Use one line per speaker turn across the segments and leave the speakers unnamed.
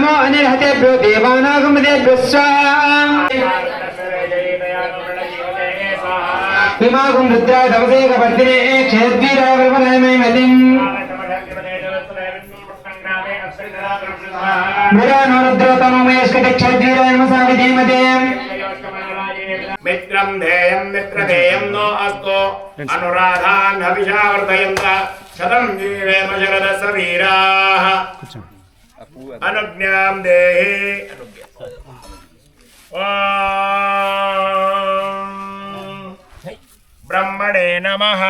नमो अनिर्हतेभ्यो देवानागमदेभ्यो स्वाहा हिमागुं रुद्राय तपसेकवर्तिने क्षेत्रवीराय वल्लभाय मलिम् मुरानो रुद्रोतमोमयस्कटक्षद्वीराय नमः विधीमते
मित्रं ध्येयं मित्रधेयं नो अस्तु अनुराधान् हविषावर्धयन्त शतं जीवेम शरदः वीराः अनुज्ञां देहि ब्रह्मणे नमः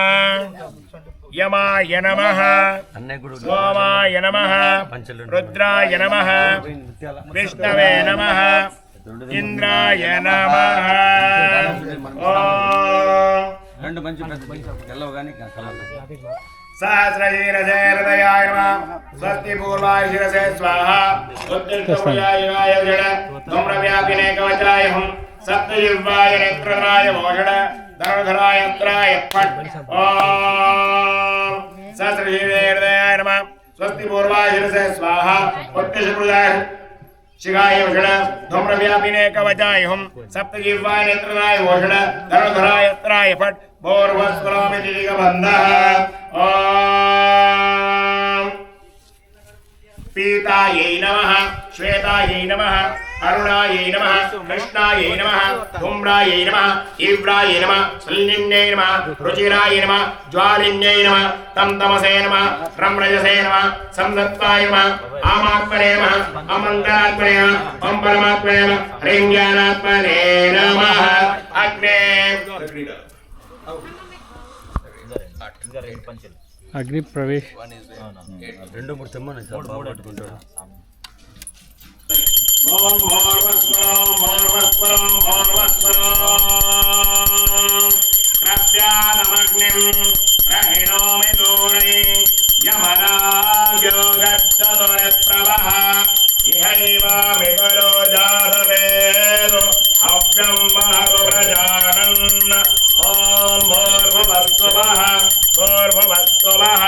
यमाय नमः सोमाय नमः रुद्राय नमः विष्णवे नमः इंद्राय नमः सहस्रशीरसे हृदयाय नमः स्वस्ति पूर्वाय शिरसे स्वाहा उत्तिष्ठभुजाय जड धूम्रव्यापिने कवचाय हुं सप्तजिह्वाय नेत्रराय भूषण धनुर्धराय यत्राय फट् ओम सहस्रशीरसे हृदयाय नमः स्वस्ति पूर्वाय शिरसे स्वाहा उत्तिष्ठभुजाय शिखाय भूषण धूम्रव्यापिने कवचाय हुं सप्तजिह्वाय नेत्रराय भूषण धनुर्धराय यत्राय फट् भूर्भुवस्वरोमिति दिगबन्धः ओम पीतायै नमः श्वेतायै नमः अरुणायै नमः कृष्णायै नमः धूम्रायै नमः तीव्रायै नमः सुल्लिन्यै नमः रुचिरायै नमः ज्वालिन्यै नमः तमसे नमः रम्रजसे नमः संदत्ताय नमः आमात्मने नमः अमन्त्रात्मने नमः ओम परमात्मने नमः ह्रीं ज्ञानात्मने नमः अग्ने
अग्नि प्रवेश
ओम प्रव्यानमग्निं प्रहिणोमि दूरे यमराजो गच्छतुरप्रभः इहैवामितरो जातवेदो हव्यं महतु प्रजानन् ओम भूर्भुवस्सुवः भूर्भुवस्सुवः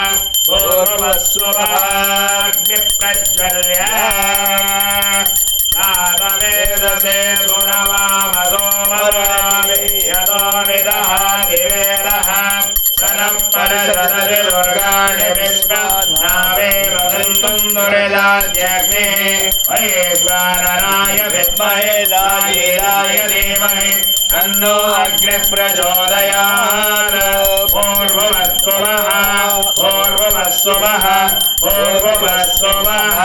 भूर्भुवस्सुवः अग्निप्रज्वल्य वेदसे सुरवामसोमरामि यतो निदः दिवेदः सनः परशतरि दुर्गाणि विश्वनावे वदन्तुं दुरिदाद्यग्निः वैश्वानराय विद्महे लालीलाय धीमहि तन्नो अग्निः प्रचोदयात् पूर्ववस्सुवः पूर्ववस्सुवः पूर्ववस्सुवः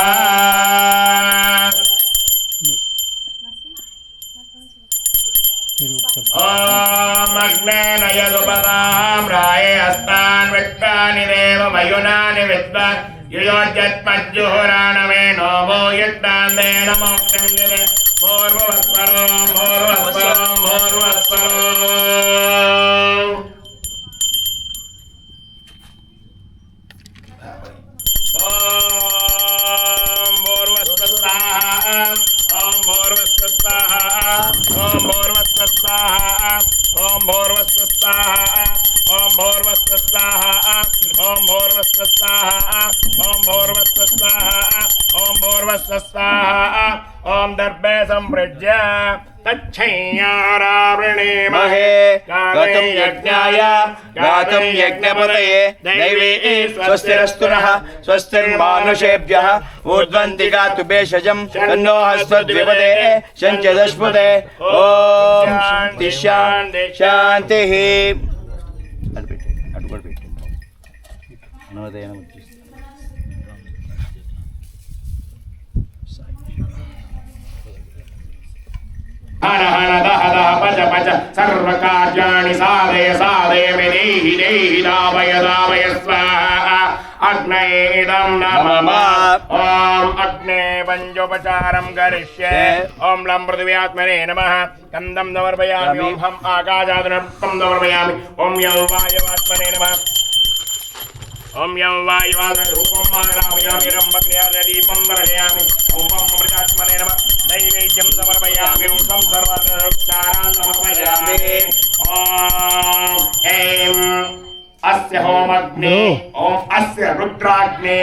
ओम अग्नेन यदुपदां राये हस्तान् विट्टानि देव मयुनानि विद्वान् युयोज्यत्मज्जुहुराणमे नोमो युक्तान्तेन मोक्षं दिवे पूर्ववस्वरो पूर्ववस्वरो पूर्ववस्वरो ओम पूर्वस्वस्ताः ओम पूर्वस्वस्ताः ओम भूर्वस्वस्ताः ओम भूर्वस्वस्ताः ओम भूर्वस्वस्ताः ओम भूर्वस्वस्ताः ओम भूर्वस्वस्ताः ओम भूर्वस्वस्ताः ओम दर्भे संवृज्य तच्छय्यारावृणीमहे गातुं यज्ञाय गातुं यज्ञपतये दैवी स्वस्तिरस्तु नः स्वस्तिर्मानुषेभ्यः ऊर्ध्वन्ति गातु भेषजं तन्नो हस्तद्विपदे शञ्चदस्पदे ओम शान्ति शान्तिः हर हर दह दह पच पच सर्वकार्याणि साधय साधय मे देहि देहि दावय दावय स्वाहा अग्नये इदं नमः ओम अग्ने पंचोपचारं करिष्ये ओम लं पृथिव्यात्मने नमः गन्धं समर्पयामि ओम हम आकाशादनर्पं समर्पयामि ओम यं वायुवात्मने नमः ओम यं वायुवादरूपं आरामयामि रम्भग्न्यादीपं दर्शयामि ओम अमृतात्मने नमः नैवेद्यं समर्पयामि ओम सर्वान् समर्पयामि ओम ऐं अस्य होमग्ने ओम अस्य रुद्राग्ने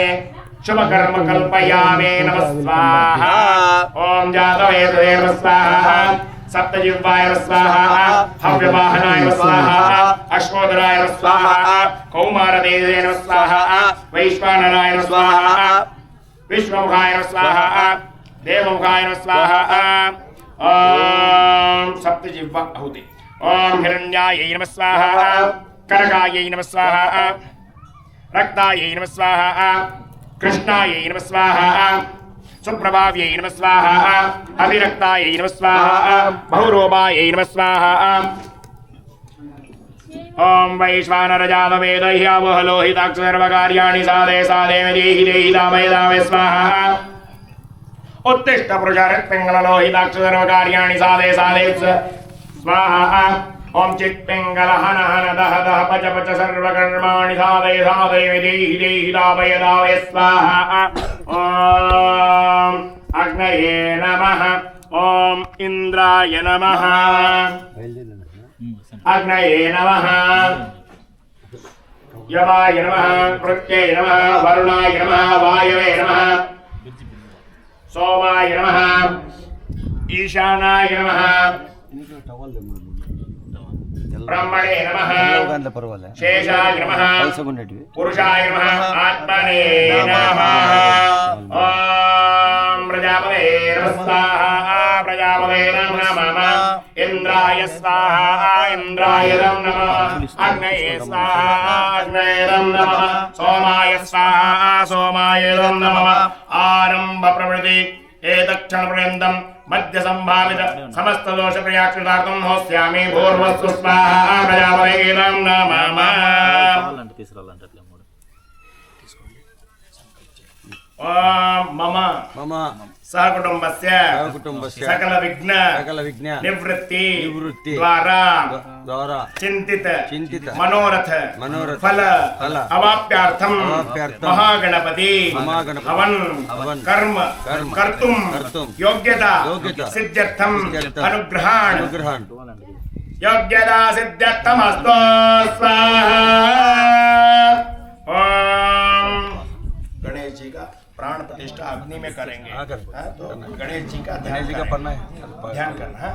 शुभकर्म कल्पयामि नमः स्वाहा ओम जातवेदवे नमः स्वाहा सप्तजिह्वाय नमः स्वाहा हव्यवाहनाय नमः स्वाहा अश्वोदराय नमः स्वाहा कौमारदेवे नमः स्वाहा वैश्वानराय नमः स्वाहा विश्वमुखाय नमः स्वाहा देवमुखाय नमः स्वाहा ओम सप्तजिह्वा आहुति ओम हिरण्यायै नमः स्वाहा करकायै नमः स्वाहा रक्तायै नमः स्वाहा कृष्णायै नमः स्वाहा सुप्रभाव्यै नमः स्वाहा अभिरक्तायै नमः स्वाहा बहुरूपायै नमः स्वाहा ओम वैश्वानरजातवेदह्यावहलोहिताक्ष सर्वकार्याणि साधे साधे देहि देहि दामय दामय स्वाहा उत्तिष्ठ पुरुषारत्पिङ्गललोहिताक्ष सर्वकार्याणि साधे साधे स्वाहा ओम चित्पिङ्गल हन हन दह दह पच पच सर्वकर्माणि साधे साधे देहि देहि दामय दामय स्वाहा ओम अग्नये नमः ओम इंद्राय नमः अग्नये नमः यमाय नमः पृथ्व्यै नमः वरुणाय नमः वायवे नमः सोमाय नमः ईशानाय नमः ब्रह्मणे नमः शेषाय नमः पुरुषाय नमः आत्मने नमः ओम प्रजापते नमः स्वाहा प्रजापते नमः इंद्राय स्वाहा इंद्राय नमः अग्नये स्वाहा अग्नये नमः सोमाय स्वाहा सोमाय नमः आरंभ प्रवृत्ति एतक्षण पर्यन्तं मध्य संभावित समस्त दोष प्रयाक्षितार्थं होस्यामि पूर्वस्तु स्वाहा प्रजापते नमः ओम मम सहकुटुम्बस्य सकल विघ्न निवृत्ति द्वारा चिंतित मनोरथ फल अवाप्यार्थं महागणपति हवन कर्म कर्तुं योग्यता सिद्ध्यर्थं अनुग्रहाण योग्यता सिद्ध्यर्थमस्तु स्वाहा। ओम गणेश जी का प्राण प्रतिष्ठा अग्नि में करेंगे तो गणेश जी का ध्यान करना।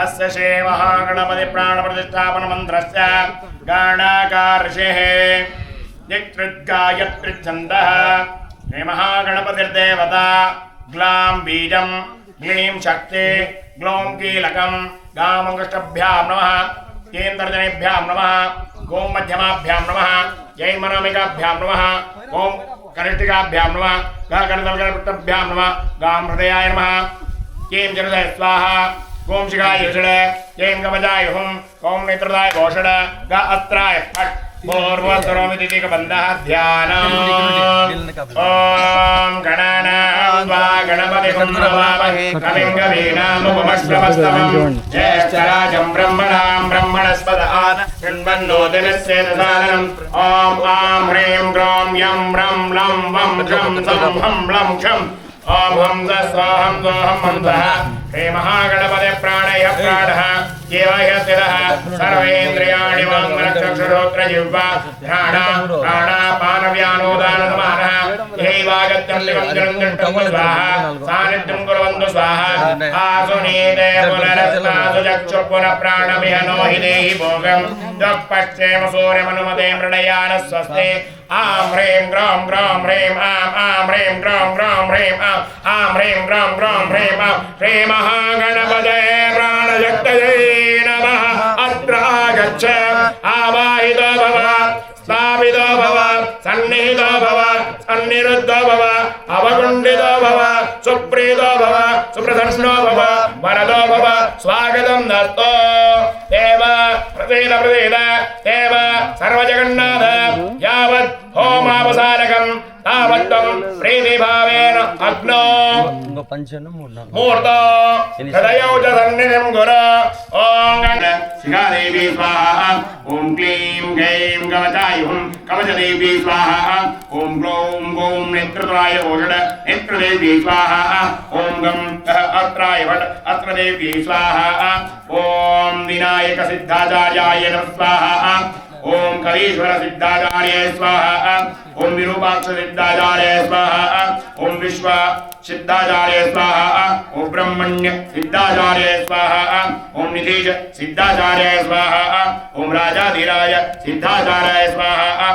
अस्य श्री महागणपति प्राण प्रतिष्ठापन मंत्रस्य गाणाकार्षेः यत्गायत्रिछन्दः श्री महागणपतिर्देवता ग्लां बीजं ग्लीं शक्ति ग्लौं कीलकं गामङ्गष्टभ्यां नमः केन्द्रजनेभ्यां नमः गों मध्यमाभ्यां नमः जै मनोमिकाभ्यां नमः ओं कनिष्ठिकाभ्यां नमः गाकर्तभ्यां नमः गां हृदयाय नमः कें जलदाय स्वाहा गों शिखाय युषड कें गमजाय हुं ओं नेत्रदाय घोषड गा अस्त्राय फट् पूर्वस्वरोमिति बन्धः ध्यानम् ओम गणानां वा गणपतिं नमामहे कविं कवीनामुपमश्रवस्तमं ज्येष्ठराजं ब्रह्मणां ब्रह्मणस्पद आनन्दो दिनस्य ददानम् ओम आं ह्रीं ग्रौं यं रं लं वं झं झं हं लं क्षं ओम हं स्वाहं सोहं मन्त्रः हे महागणपते प्राणय प्राणः केवय स्थितः सर्वेन्द्रियाणि वाङ्मनश्चक्षुश्रोत्रजिह्वा घ्राणा प्राणापानव्यानोदानसमानः यैवागत्यं निरञ्जनं दृष्टं स्वाहा सान्निध्यं कुर्वन्तु स्वाहा आसुनीते पुनरस्तासु चक्षुः पुनः प्राणविहनो हि देहि भोगं दुःपश्चेम सूर्यमनुमते मृडयानः स्वस्ति आं ह्रीं ग्रौं ग्रौं ह्रीं आं ह्रीं ग्रौं ग्रौं ह्रीं आं ह्रीं ग्रौं ग्रौं ह्रीं श्री महागणपते प्राणशक्तये नमः। अत्र आगच्छ आवाहितो भव स्थापितो भव सन्निहितो भव सन्निरुद्धो भव अवगुण्डितो भव सुप्रीतो भव सुप्रसन्नो भव वरदो भव स्वागतं दत्तो देव प्रसीद देव सर्वजगन्नाथ यावत् होमावसानकं तावत्तं प्रीतिभावेन अग्नो मूर्तो हृदयौ च सन्निधिं गुरो ॐ शिखादेवी स्वाहा ॐ क्लीं गैं कवचाय हुं कवचदेवी स्वाहा ॐ ग्लौं गौं नेत्रत्राय ओषड नेत्रदेवी स्वाहा ॐ गं अत्राय भट अत्रदेवी स्वाहा ॐ विनायक सिद्धाचार्याय नमः स्वाहा ॐ कवीश्वर सिद्धाचार्य स्वाहा ओम विरूपाक्ष सिद्धाचार्य स्वाहा ओम विश्व सिद्धाचार्य स्वाहा ओम ब्रह्मण्य सिद्धाचार्य स्वाहा ओम निधीश सिद्धाचार्य स्वाहा ओम राजाधिराज सिद्धाचार्य स्वाहा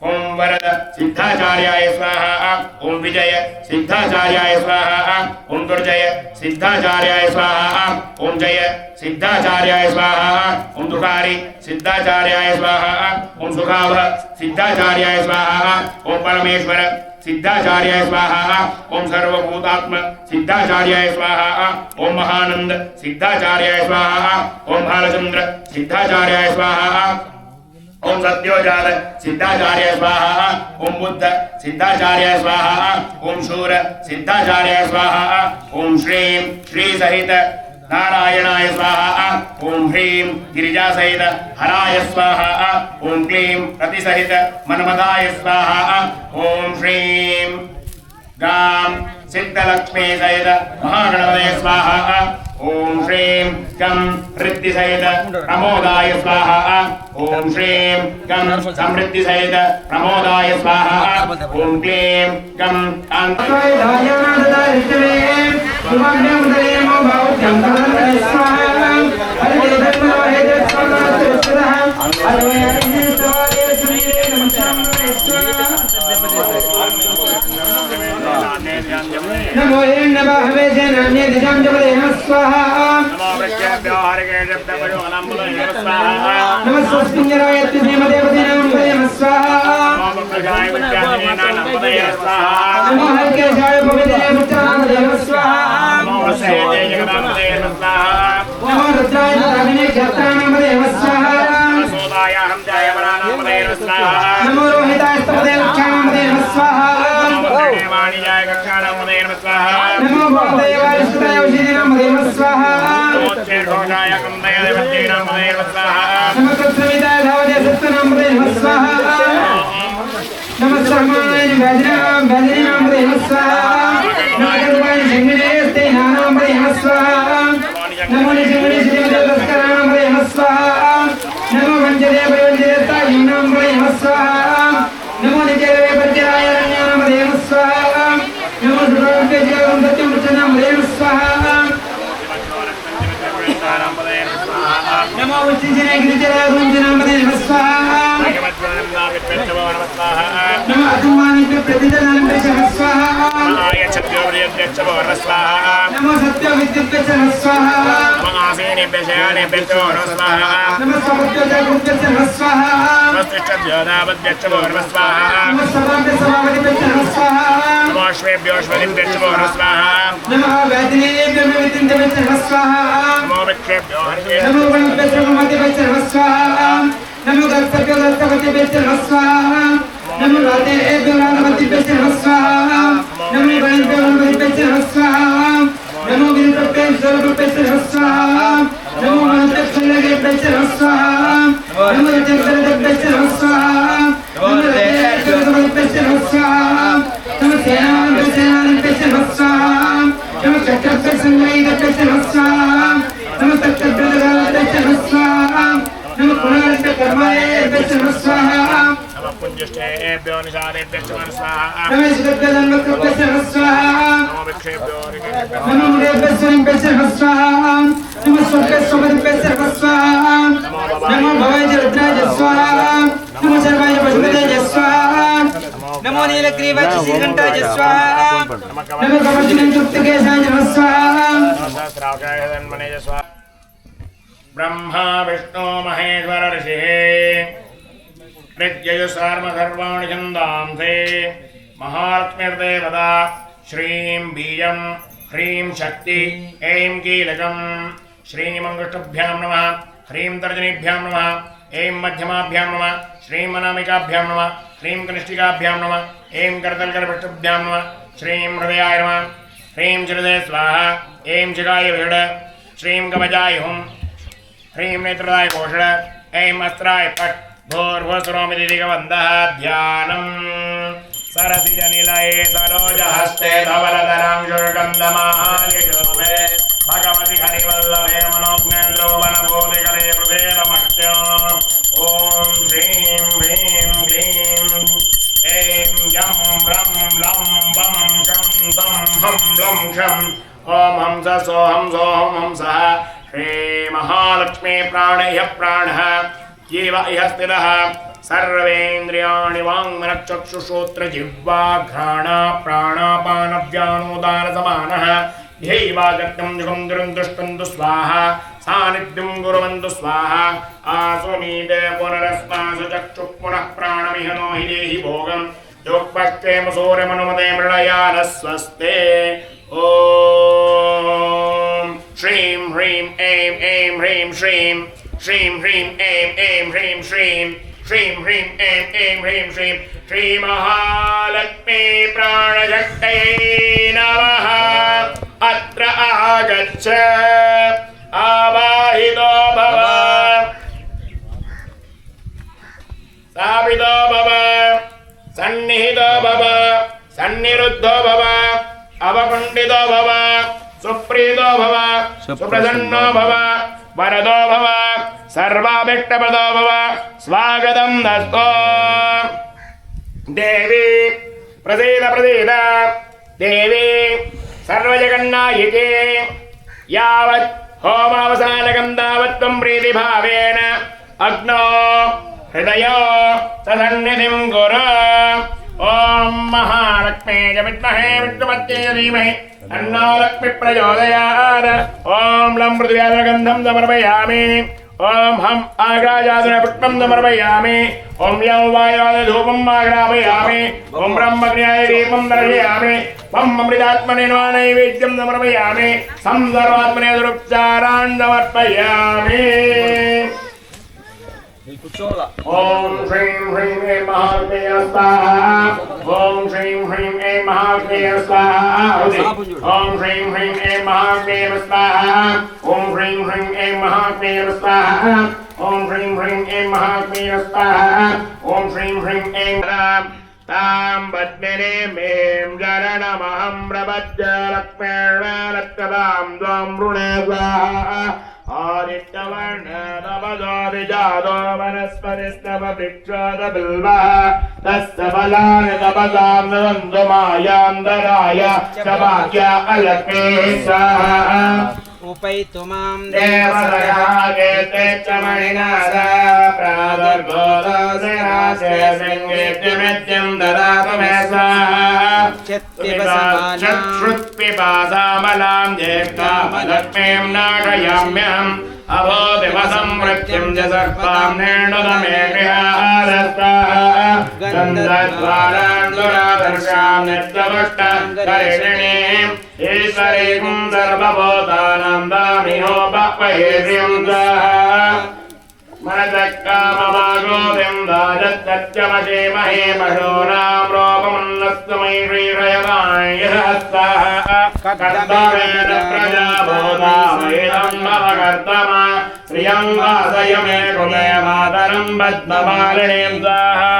ओम वरद सिद्धाचार्याय स्वाहा ओम विजय सिद्धाचार्याय स्वाहा ओम दुर्जय सिद्धाचार्याय स्वाहा ओम जय सिद्धाचार्याय स्वाहा ओम दुखारी सिद्धाचार्याय स्वाहा ओम सुखाव सिद्धाचार्याय स्वाहा ओम परमेश्वर सिद्धाचार्याय स्वाहा ओम सर्वभूतात्म सिद्धाचार्याय स्वाहा ओम महानंद सिद्धाचार्याय स्वाहा ओम भालचंद्र सिद्धाचार्याय स्वाहा ओम सत्योजात सिद्धाचार्य स्वाहा ओम बुद्ध सिद्धाचार्य स्वाहा ओम शूर सिद्धाचार्य स्वाहा ओम श्रीं श्री सहित नारायणाय स्वाहा ओम ह्रीं गिरिजा सहित हराय स्वाहा ओम क्लीं रति सहित मनमदाय स्वाहा ओम श्रीं गां सिद्धलक्ष्मी सहित महागणपते स्वाहा ओम श्रीं गं रिद्धि सहित प्रमोदाय स्वाहा ओम श्रीं गं समृद्धि सहित प्रमोदाय स्वाहा ओम क्लीं गं
नमो नमः वेदनान्ये दिशं जपदे नमः स्वाहा
नमो वृक्षेभ्यो हरिकेशेभ्यो नमः स्वाहा
नमः स्वस्तिञ्जराय देवते नमः स्वाहा
नमो प्रजाय विद्याधिने नमः स्वाहा
नमो हरिकेशाय पवित्रे पुत्राय नमः स्वाहा
नमो वसुदेवाय जगदाम्बे नमः स्वाहा
नमो रुद्राय अग्ने क्षत्राय नमः स्वाहा
सोदाय हंसाय वरानामदे नमः स्वाहा
नमो रोहिताय स्तपदे लक्षानामदे नमः स्वाहा
देवाणीयाय कक्षानामदे नमः स्वाहा
नमो भवदेवाय सुताय औषधीनामदे नमः स्वाहा
नमो चेतोषाय कंदय देवतेनामदे नमः स्वाहा
नमो तत्सविताय धावते सत्यनामदे नमः स्वाहा नमः सर्वाय भजनामदे नमः स्वाहा नमो देवाय शंकरे ते नामदे नमः स्वाहा नमो निजमनि श्रीमते तस्करामदे नमः स्वाहा नमो वंजदेवाय वंजदेताय नामदे नमः स्वाहा नमो निजदेवाय वंजराय नामदे नमः स्वाहा नमो सुरांते जगं सत्यं वचनामदे नमः स्वाहा नमो उच्चिजने गिरिजराय गुंजनामदे नमः स्वाहा नमो अतुमानि प्रतिदनामदे नमः स्वाहा नमो सत्य विद्युत नमः स्वाहा नमो सत्य जगत नमः स्वाहा नमो सर्वांते सभापति नमः स्वाहा नमो वैदिनेभ्यो विद्युत नमः स्वाहा नमो वैदिनेभ्यो नमः स्वाहा नमो गणपति नमः स्वाहा नमो राधेभ्यो नमः स्वाहा नमो गणेभ्यो नमः स्वाहा नमो गिरिभ्यो नमः स्वाहा नमो मनोजभ्यो नमः स्वाहा नमो जगद्गुरुभ्यो नमः स्वाहा नमो देवेभ्यो नमः स्वाहा नमो सेनाभ्यो नमः स्वाहा नमो चक्रभ्यो नमः स्वाहा नमो तत्त्वभ्यो नमः स्वाहा नमो पुनरुत्थाय कर्माय नमः स्वाहा
पुण्यश्चेभ्यो निषादेभ्यो नमः स्वाहा
नमो शिवभ्यो नमः स्वाहा
नमो विक्षेभ्यो
नमो मुदेभ्यो नमः स्वाहा नमो स्वभ्यो नमः स्वाहा नमो भवाय रुद्राय स्वाहा नमो सर्वाय पशुपतये स्वाहा नमो नीलग्रीवाय श्रीकंठाय स्वाहा नमो कवचनं तृप्तकेशाय नमः स्वाहा
सहस्राक्षाय धन्वने स्वाहा ब्रह्मा विष्णु महेश्वर ऋषिः ऋग्यजुस्सार्वधर्वाणि छन्दांसे महालक्ष्मीर्देवता श्रीं बीजं ह्रीं शक्ति ऐं कीलकं श्रीं अंगुष्ठभ्यां नमः ह्रीं तर्जनीभ्यां नमः ऐं मध्यमाभ्यां नमः श्रीं अनामिकाभ्यां नमः श्रीं कनिष्ठिकाभ्यां नमः ऐं करतलकरपृष्ठभ्यां नमः श्रीं हृदयाय नमः ह्रीं चिरदे स्वाहा ऐं चिराय विषड श्रीं कवचाय हुं ह्रीं नेत्रदाय कोषड ऐं अस्त्राय पट् भूर्भुवस्वरोमितिदिगवन्दः ध्यानम् सरसिजनिलये सरोजहस्ते धवलधरां शुष्कन्दमायजो मे भगवति हरिवल्लभे मनोज्ञेन्द्रो वनबोधिकरे प्रभेदमक्ष्यो ॐ श्रीं ह्रीं क्लीं ऐं यं रं लं वं शं तं हं लं शं ॐ हंस सोऽहं सोऽहं हंसः श्रीमहालक्ष्मी प्राणेय प्राणः जीव इह स्थितः सर्वेन्द्रियाणि वाङ्मनश्चक्षुश्रोत्रजिह्वाघ्राणा प्राणापानव्यानोदानसमानः ध्यैवागत्यं जुगं दुरन्तुष्टन्तु स्वाहा सानिध्यं कुर्वन्तु स्वाहा आसुमीते पुनरस्मासु चक्षुः पुनः प्राणमिहनो हि देहि भोगं योगपक्षेम सूर्यमनुमते मृळयान स्वस्ते ॐ श्रीं ह्रीं ऐं ऐं ह्रीं श्रीं श्रीं ह्रीं ऐं ऐं ह्रीं श्रीं श्रीं ह्रीं ऐं ऐं ह्रीं श्रीं श्रीमहालक्ष्मी प्राणशक्तये नमः अत्र आगच्छ आवाहितो भव स्थापितो भव सन्निहितो भव सन्निरुद्धो भव अवकुण्ठितो भव सुप्रीतो भव सुप्रसन्नो भव वरदो भव सर्वाभिष्टप्रदो भव स्वागतं दत्तो देवी प्रसीद प्रसीद देवी सर्वजगन्नायके यावत् होमावसानकं तावत् त्वं प्रीतिभावेन अग्नो हृदयो ससन्निधिं कुरु ॐ महालक्ष्मी च विद्महे विष्णुपत्न्यै धीमहि तन्नो लक्ष्मी प्रचोदयात् ॐ लं पृथिव्यागन्धं समर्पयामि ॐ हम् आग्राजातपुष्पं समर्पयामि ॐ यं वायुधूपम् आग्रापयामि ॐ ब्रह्मज्ञाय दीपं दर्शयामि ॐ अमृतात्मने नैवेद्यं समर्पयामि सं सर्वात्मने दुरुपचारान् समर्पयामि ॐ श्रीं ह्रीं ऐं महालक्ष्मी स्वाहा ॐ श्रीं ह्रीं ऐं महालक्ष्मी स्वाहा ॐ श्रीं ह्रीं ऐं महालक्ष्मी स्वाहा ॐ श्रीं ह्रीं ऐं महालक्ष्मी स्वाहा ॐ श्रीं ह्रीं ऐं महालक्ष्मी स्वाहा ॐ श्रीं ह्रीं ऐं तां पद्मिनीं ऐं शरणमहं प्रपद्य लक्ष्मीर्णरक्तदां त्वां वृणे स्वाहा आदित्यवर्णनवदो विजातो वनस्पतिस्तव वृक्षोदबिल्वः तस्य फलानि तपसां नन्दु मायान्दराय च वाक्या अलक्ष्मी स्वाहा
उपैतु मां
देवदयागेते च मणिनाद प्रादुर्गोदोसिरासे सिंहेत्यमित्यं ददातु मे स्वाहा चक्षुत्पिपासामलां ज्येष्ठामलक्ष्मीं नाटयाम्यहम् अभोदिवसं मृत्युं च सर्पां निर्णुदमे गृहादस्ताः गन्धद्वारान्दुरादर्शां नित्यपुष्टां करिणीम् ईश्वरीं सर्वभूतानां दामिहोपह्वयेभिं स्वाहा मनसक्काममागोदिं दाजत्यमशेमहे पशूनां रोगमन्नस्तु मयि श्रीरयवाय स्वाहा कर्तवेद प्रजाभूतामयिदं भवकर्तम श्रियं वासय मे कुले मातरं पद्ममालिनीं स्वाहा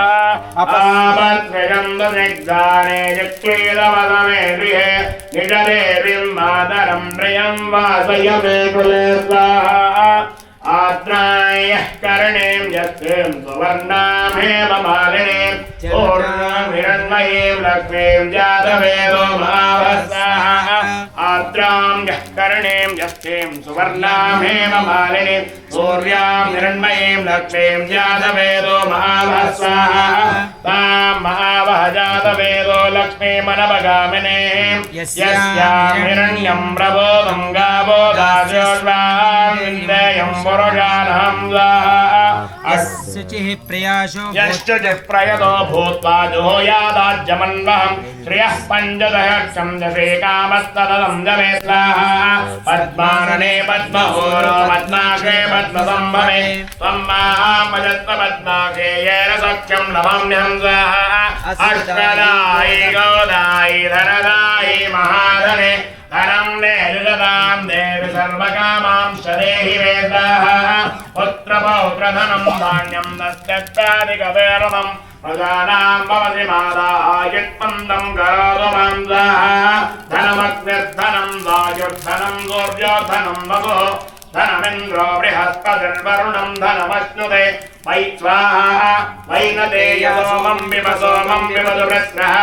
आपद्विषन्दनिग्धाने यक्ष्मीदवदमे गृहे निजदेवीं मातरं श्रियं वासय मे कुले स्वाहा आत्रायः करणीं यस्मिं सुवर्णामेव मालिनीं पूर्णां हिरण्मयीं लक्ष्मीं जातवेदो महावस्साः आत्रां यः करणीं यस्मिं सुवर्णामेव मालिनीं सूर्यां हिरण्मयीं लक्ष्मीं जातवेदो महावस्साः तां महावः जातवेदो लक्ष्मीमनवगामिनीं यस्यां हिरण्यं प्रबोधं गावो दास्योष्वां विन्देयं
शुचिः प्रयाशो
यश्चुचिः प्रयतो भूत्वा जुहोयादाज्यमन्वहं श्रियः पञ्चदशक्षं दशेकामस्तदं जमे स्वाहा पद्मानने पद्महोरो पद्माक्षे पद्मसम्भवे त्वं मामजत्व पद्माक्षे येन सख्यं नभम्यहं स्वाहा अष्टदायि गौदायि धनदायि महाधने धनं नेजुषतां देवि सर्वकामां देहि वेदाः पुत्रपौत्रधनं धान्यं दस्यत्यादिकवेरमं प्रजानां भवति मादायत्पन्दं करोतु मां स्वाहा धनमग्निर्धनं वायुर्धनं सूर्योधनं वपुः धनमिन्द्रो बृहस्पतिर्वरुणं धनमश्नुते वै स्वाहा वैनतेय सोमं पिबतु वृत्रः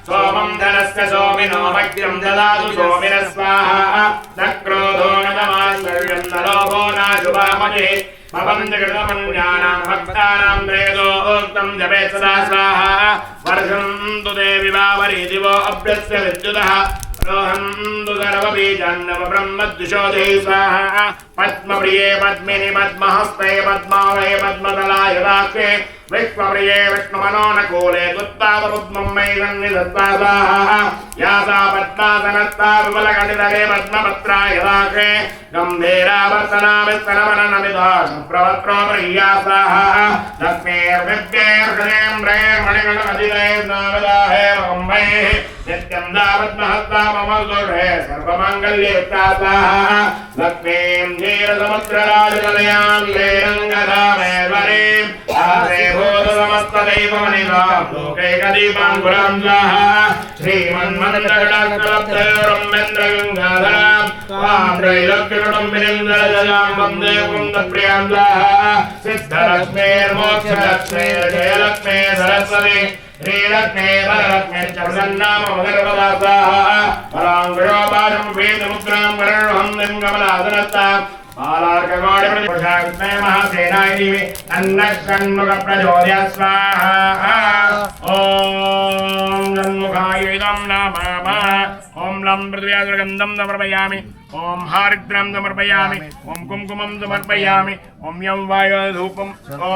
सोमं धनस्य सोमिनो भग्यं ददातु सोमिनः स्वाहा न क्रोधो न तमाश्चर्यं न लोभो नाशुभामतिः भवन्तिकृतमन्यानां भक्तानां वेदोक्तं जपे सदा स्वाहा वर्षन्तु ते विवावरी दिवो अभ्यस्य विद्युतः रोहन्तु सर्वबीजान्नव ब्रह्मद्विषोधे स्वाहा पद्मप्रिये पद्मिनि पद्महस्ते पद्मावहे पद्मदलाय दाक्षे विश्वप्रिये विष्णुमनोनकूले उत्पादपद्मं मयि सन्निधत्ता स्वाहा या सा पद्मासनस्था विमलकटितले पद्मपत्राय दाक्षे गम्भीरावर्तना विस्तरवननमिधा प्रवत्रो प्रिया स्वाहा लक्ष्मीर्विद्यैर्हृदयं मणिगणमधिदे नामदाहे मम्मैः नित्यं दावद्महस्ता मम दुर्हे सर्वमङ्गल्ययुक्ता स्वाहा लक्ष्मीं क्षीरसमुद्रराजकलयां श्रीरङ्गधामेश्वरीं आसे भूतसमस्तदैवमनिधां लोकैकदीपाङ्कुरां स्वाहा श्रीमन्मन्दगणाकलब्धरम्येन्द्रगङ्गाधरां त्वां त्रैलोक्यकुटुम्बिनीन्द्रजलां वन्दे कुन्दप्रियां स्वाहा सिद्धलक्ष्मीर्मोक्षलक्ष्मीर्जयलक्ष्मी सरस्वती श्रीलक्ष्मी वरलक्ष्मी च प्रसन्नाम मगर्वदा स्वाहा पराङ्गुरोपाशं वेदमुद्रां वरणहं लिङ्गमलासनस्तां बालार्कगौडप्रतिपुषाग्ने महासेनाय दिवि अन्नषण्मुखप्रचोदयात् स्वाहा ॐ षण्मुखाय इदं नमः ॐ लं पृथिव्यासुरगन्धं समर्पयामि ॐ हारिद्रं समर्पयामि ॐ कुङ्कुमं समर्पयामि ॐ यं वायुधूपम् ॐ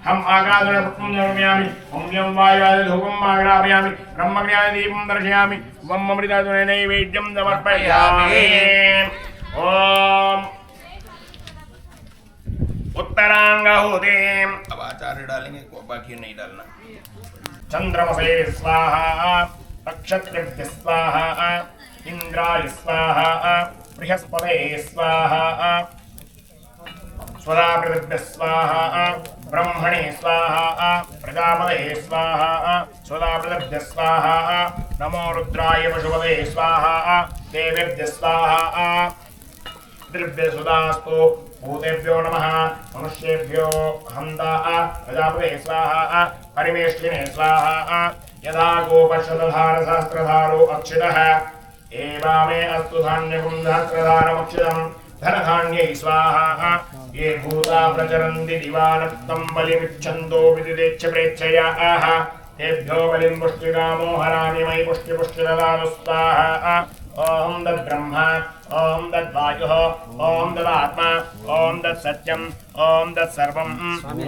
हम आकाशपुष्पं समर्पयामि ॐ यं वायुधूपम् आग्रापयामि ब्रह्मज्ञानदीपं दर्शयामि ॐ अमृतासुरनैवेद्यं समर्पयामि ॐ उत्तरांगाहुतिम अब आचार्य डालेंगे बाकी नहीं डालना चंद्रमसे स्वाहा नक्षत्रेभ्य स्वाहा इंद्राय स्वाहा बृहस्पते स्वाहा स्वदापृभ्य स्वाहा ब्रह्मणे स्वाहा प्रजापते स्वाहा स्वदापृभ्य स्वाहा नमो रुद्राय पशुपते स्वाहा देवेभ्य स्वाहा द्रव्य सुदास्तु भूतेभ्यो नमः मनुष्येभ्यो हन्ता प्रजापते स्वाहा परिमेष्टिने स्वाहा यदा गोपशतधार सहस्रधारो अक्षितः एवामे अस्तु धान्यगुं सहस्रधारमक्षितं धनधान्यै स्वाहा ये भूता प्रचरन्ति दिवानक्तं बलिमिच्छन्तो विदिदेच्छ प्रेच्छयाः तेभ्यो बलिं पुष्टिकामो हरामि मयि पुष्टिददातु स्वाहा ओम तद्ब्रह्मा ओम तद्वायुः ओम तदात्मा ओम तत्सत्यम् ओम तत्सर्वम्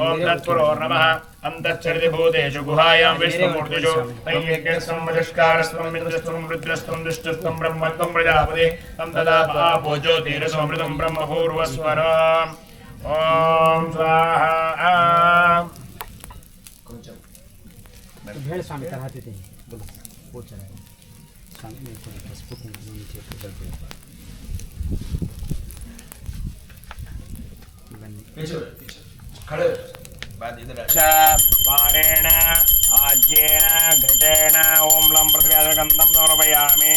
ओम तत्पुरोर्नमः अन्तश्चरति भूतेषु गुहायां विष्णुमूर्तिषु तैयज्ञस्त्वं वचस्कारस्त्वं मित्रस्त्वं रुद्रस्त्वं दुष्टस्त्वं ब्रह्मत्वं प्रजापते तं तदा पापो ज्योतिरसोमृतं ब्रह्मपूर्वस्वरम् ओम स्वाहा
भेड़ स्वामी कराते थे बोलो वो चला स्वामी ने तो फेसबुक में नीचे कर दिया
खड़े बाद इधर वारेण आज्येन घृतेन ओम लं पृथिव्यासगन्धं समर्पयामि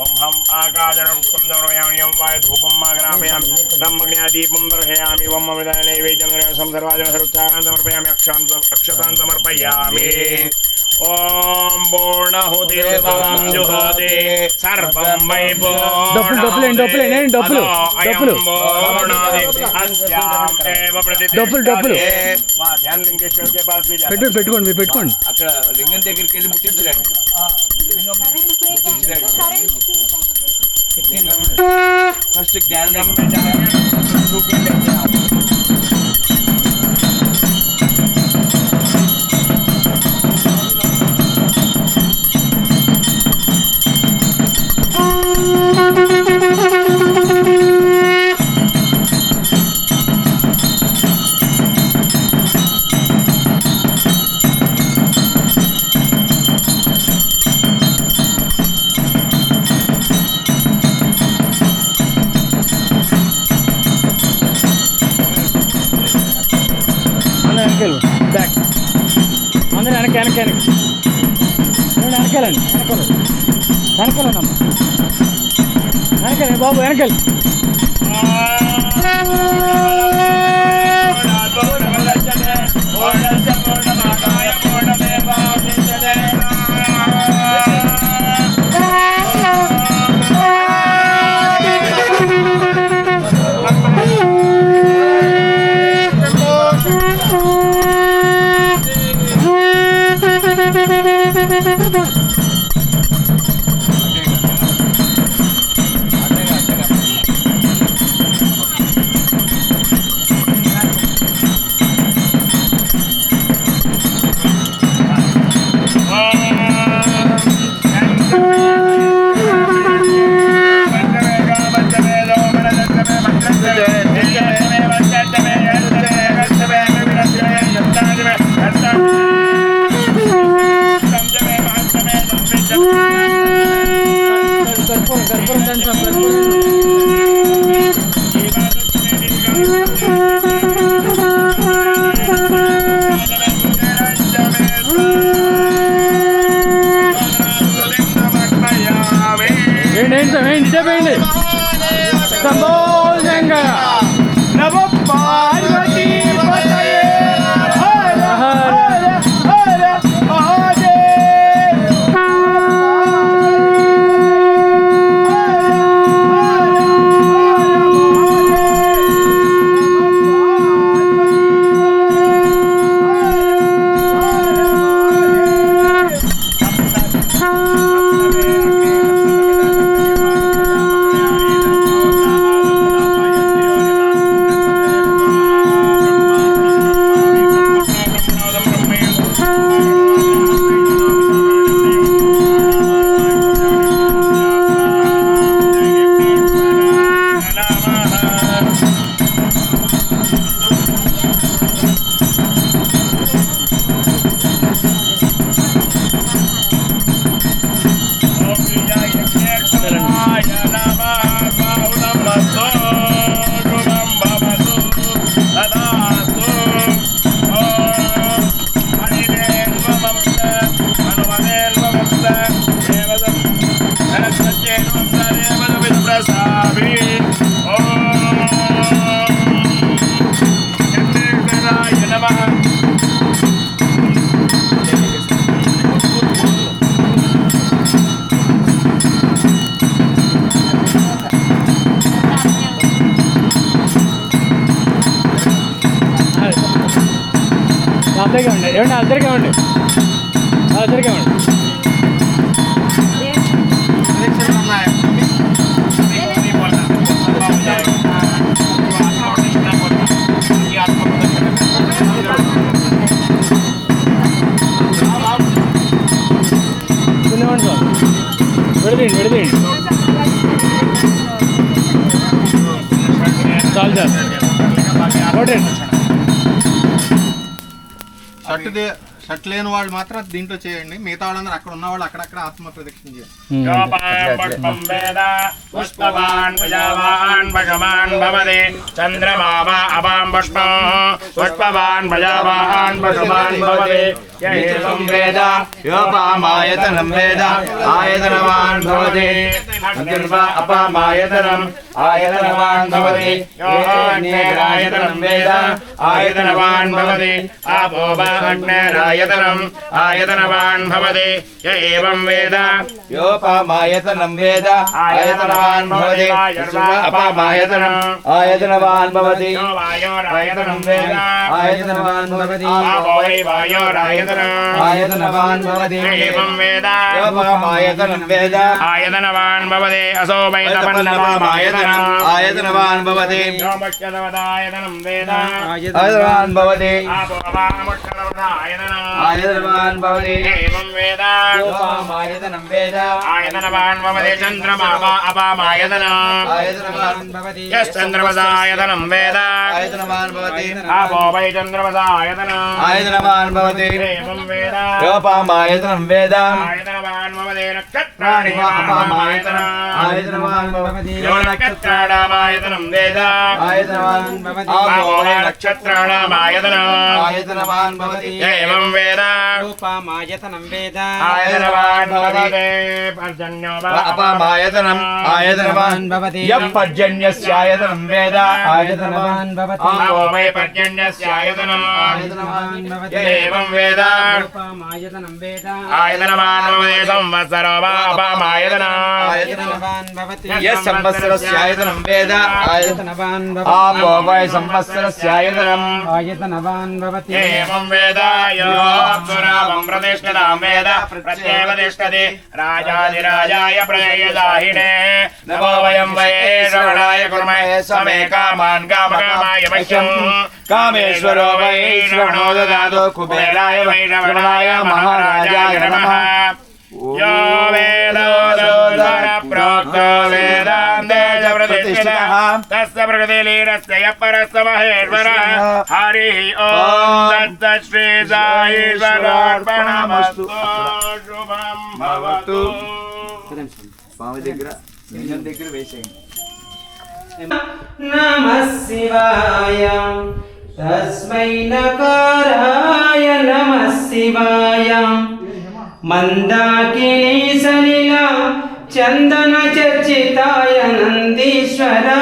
ओम हम आकाशं समर्पयामि यं वायुधूपम् आग्रापयामि ब्रह्मज्ञादीपं दर्शयामि ओम अमृतनैवेद्यं सर्वसाधनं समर्पयामि अक्षतान् समर्पयामि ओम पूर्णाहुतिर्भवं जुहोति सर्वं वै
डब्बुल
अस्याम् एव
डब्बुल
ध्यान लिंगेश्वर के पास भी
పెట్టుకోండి పెట్టుకోండి
అక్కడ లింగం దగ్గరికి వెళ్ళి ముట్టించలేండి ఫస్ట్ జ్ఞానం
బ్యాక్
అందరూ వెనకాలండి వెనకాలండి బాబు వెనకాలి అందరికీ ఉండి విడదీయండి చాలు సార్
షర్ట్ లేని వాళ్ళు మాత్రం దీంట్లో చేయండి, మిగతా వాళ్ళందరూ అక్కడ ఉన్న వాళ్ళు అక్కడక్కడ ఆత్మ ప్రదక్షిణ చేయండి.
చంద్రమావా అపాం పుష్పం పుష్పవాన్ ప్రజావాన్ పుష్పవాన్ భవతి ఏవం వేద యోపామాయతనం వేద ఆయతనవాన్ భవతి అపామాయతనం ఆయతనవాన్ భవతి యోనేరాయతనం వేద ఆయతనవాన్ భవతి ఆపో వా అగ్నేరాయతనం ఆయతనవాన్ భవతి ఏవం వేద
యోపామాయతనం వేద ఆయతనవాన్ భవతి అపామాయతనం ఆయతనవాన్ భవతి
వాయోరాయతనం వేద
ఆయతనవాన్ భవతి
ఆపో వై వాయోరాయతనం
ఆయతనవాన్ భవతి
ఏవం వేద
యోపామాయతనం వేద
ఆయతనవాన్ భవతి అసో వై తపన్నవామాయతనం
ఆయతనవాన్ భవతి
యోమక్షదవదాయతనం వేద
ఆయతనవాన్ భవతి
ఆపో వాముక్షదవదాయతనం
ఆయతనవాన్ భవతి
ఏవం వేద
యోపామాయతనం వేద
ఆయతనవాన్ భవతి చంద్రమావా అపామాయతనం
ఆయతనవాన్ భవతి
యశ్చంద్రవదాయతనం వేద
ఆయతనవాన్ భవతి
ఆపో వై చంద్రవదాయతనం
ఆయతనవాన్ భవతి
ఏవం వేద
యోపామాయతనం వేద
ఆయతనవాన్ భవతి నక్షత్రాణి అపామాయతనం
ఆయతనవాన్ భవతి
యో నక్షత్రాణామాయతనం వేద
ఆయతనవాన్ భవతి
ఆపో వై నక్షత్రాణామాయతనం
ఆయతనవాన్ భవతి
ఏవం వేద
రూపమాయతనం వేద
ఆయతనవాన్ భవతి పర్జన్యో
అపామాయతనం ఆయతనవాన్
భవతి
యం పర్జన్యస్యాయతనం వేద
ఆయతనవాన్ భవతి
ఆపో వై పర్జన్యస్యాయతనం
ఆయతనవాన్ భవతి
ఏవం వేద
రూపమాయతనం వేద
ఆయతనవాన్ భవతి సంవత్సరో వా అపామాయతనం
ఆయతనవాన్ భవతి
యస్ సంవత్సరస్యాయతనం వేద
ఆయతనవాన్ భవతి
ఆపో వై సంవత్సరస్యాయతనం
ఆయతనవాన్ భవతి
ఏవం వేద యో అప్సురావం ప్రతిష్ఠితాం వేద ప్రత్యేవ తిష్టతి రాజాధిరాజాయ ప్రజయదాహినే నమో వయం వై శ్రవణాయ కుర్మహే సమే కామాన్ కామకామాయ మహ్యం
కామేశ్వరో వై శ్రవణో దదాతు కుబేరాయ వై శ్రవణాయ మహారాజాయ నమః
यो वेदोदर प्रोक्तो वेदान्ते च प्रतिष्ठितः तस्य प्रकृतिलीनस्य यः परस्य महेश्वरः हरिः ॐ तत्सत् श्री साईश्वरार्पणमस्तु शुभं भवतु
స్వామి దగ్గర లింగం దగ్గర వేసేయండి
नमः शिवाय तस्मै नकाराय नमः शिवाय मंदाकिनी सलिला चंदन चर्चिताय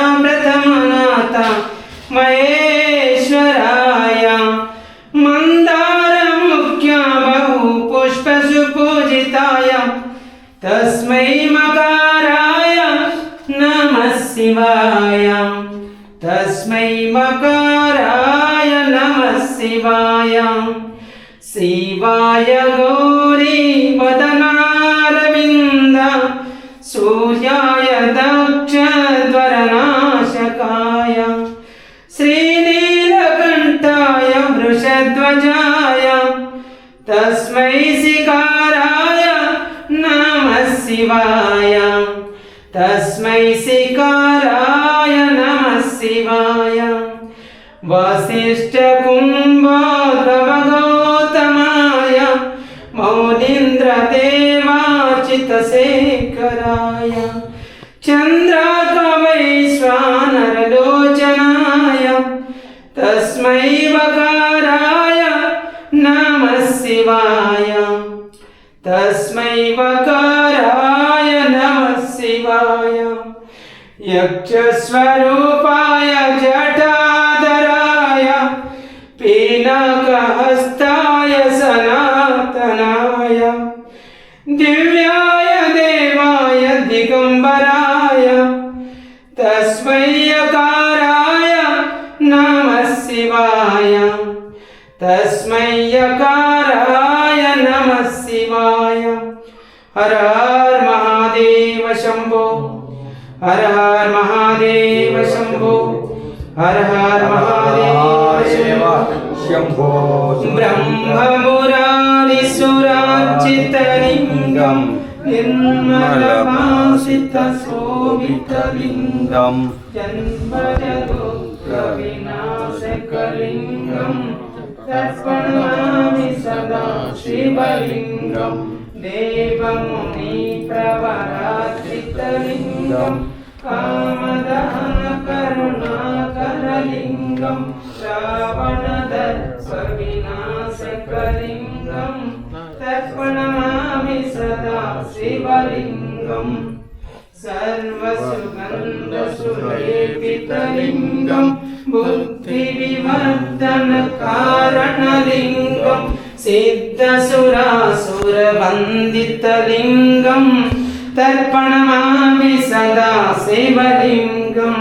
नंदीश्वरामृतमनाथ महेश्वराय मंदार मुख्य बहु पुष्प सुपूजिताय तस्मै मकाराय नमः शिवाय तस्मै मकाराय नमः शिवाय शिवाय गौरी वदनारविन्द सूर्याय दक्षध्वरनाशकाय श्रीनीलकण्ठाय वृषध्वजाय तस्मै शिकाराय नमः शिवाय तस्मै शिकाराय नमः शिवाय वसिष्ठकुम्भोद्भवगौतमाय मौनीन्द्रदेवार्चितशेखराय चन्द्राकवैश्वानरलोचनाय तस्मै वकाराय नमः शिवाय तस्मै वकाराय नमः शिवाय यक्षस्वरूपाय जटाधराय पीनकहस्ताय सनातनाय दिव्याय देवाय दिगंबराय तस्मै यकाराय नमः शिवाय तस्मै यकाराय नमः शिवाय हर हर महादेव शंभो हर हर महादेव शंभो हर हर महादेव
शंभो
ब्रह्ममुरारिसुरार्चितलिङ्गं निर्मलभासितशोभितलिङ्गं जन्मजदुःखविनाशकलिङ्गं तर्पयामि सदा शिवलिङ्गं देवमुनिप्रवरार्चितलिङ्गं कामदहनकरुणाकरलिङ्गं रावणदर्पविनाशकलिङ्गं तर्पयामि सदा शिवलिङ्गं सर्वसुगन्धसुलेपितलिङ्गं बुद्धिविवर्धनकारणलिङ्गं सिद्धसुरासुरवन्दितलिङ्गं तर्पयामि सदा शिवलिङ्गं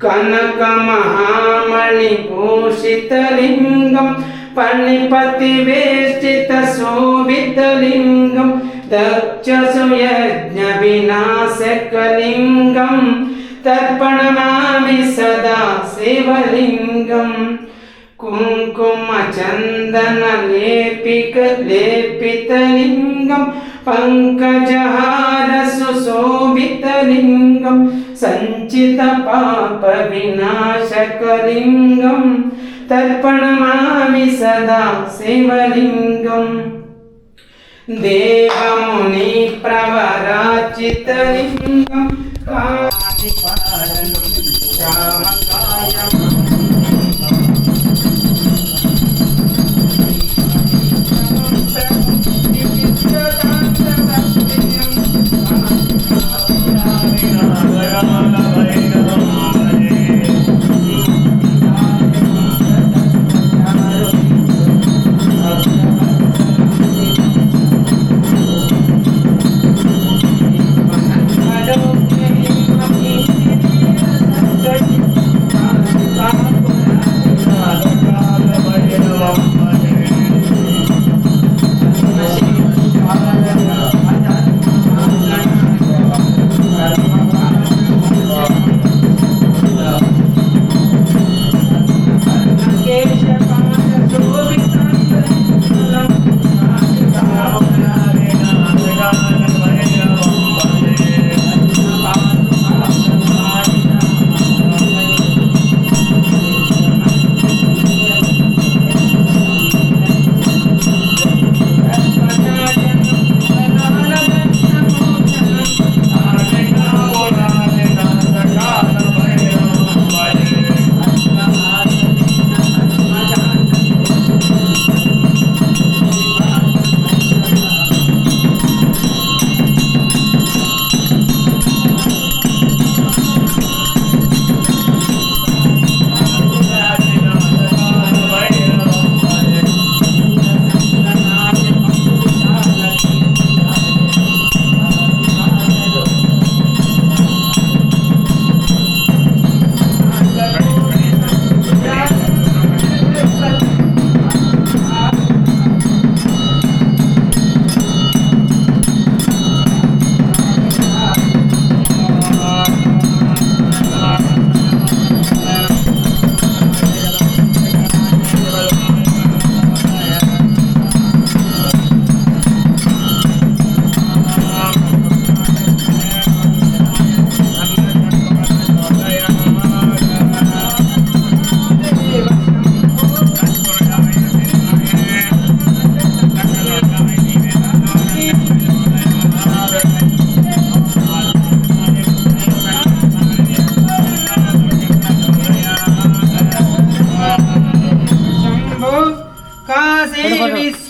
कनकमहामणिभूषितलिङ्गं पणिपतिवेष्टितशोभितलिङ्गं दक्षसुयज्ञविनाशकलिङ्गं तर्पयामि सदा शिवलिङ्गं कुङ्कुमचन्दनलेपितलिङ्गं पङ्कजहारसुशोभितलिङ्गं सञ्चितपापविनाशकलिङ्गं तर्पयामि सदा शिवलिङ्गं देवमुनिप्रवरार्चितलिङ्गं कादिकारणं श्यामकायम्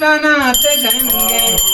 विश्वनाथ गंगे